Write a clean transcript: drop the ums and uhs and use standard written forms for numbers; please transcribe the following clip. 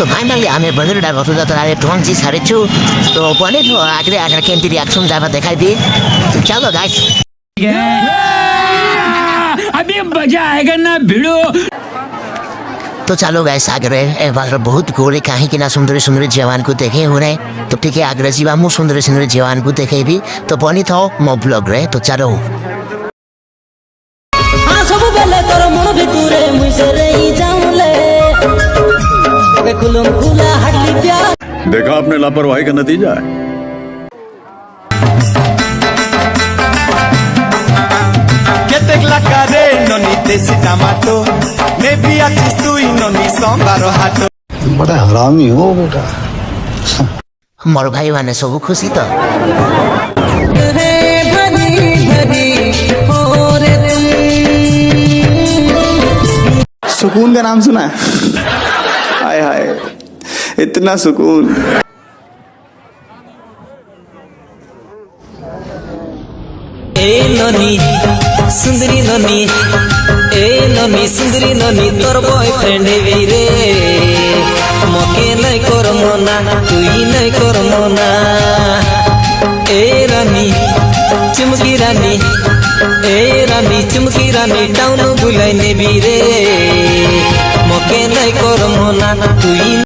तो फाइनली हामी भनेर रथयात्राले टोंगजी छाडेछु तो पनि तो आखिर आखिर केन्टी रिएक्सन जामा देखाइदिए तो चलो गाइस अभी मजा आएगा ना भिड़ो। तो चलो गाइस आगे बाहर बहुत गोरे कहीं कि ना सुंदर सुंदर जवान को देखे हो रहे तो ठीक है आगे जीवा मु सुंदर सुंदर जवान को देखे भी तो बनी था मो ब्लॉग रहे तो चलो देखा आपने लापरवाही का नतीजा है। बड़ा हरामी हो बेटा। मोर भाई माने सब खुशी तो सुकून का नाम सुना है? हाय हाय इतना सुकून। सुंदरी ननी ए ननी सुंदरी ननी तोर बॉयफ्रेंड हेबी रे मके नहीं कर मना तुई नहीं कर मना ए रानी चुमकी रानी चुमकी रानी टाउन बुलाई नेबी रे मके नहीं कर मना तुई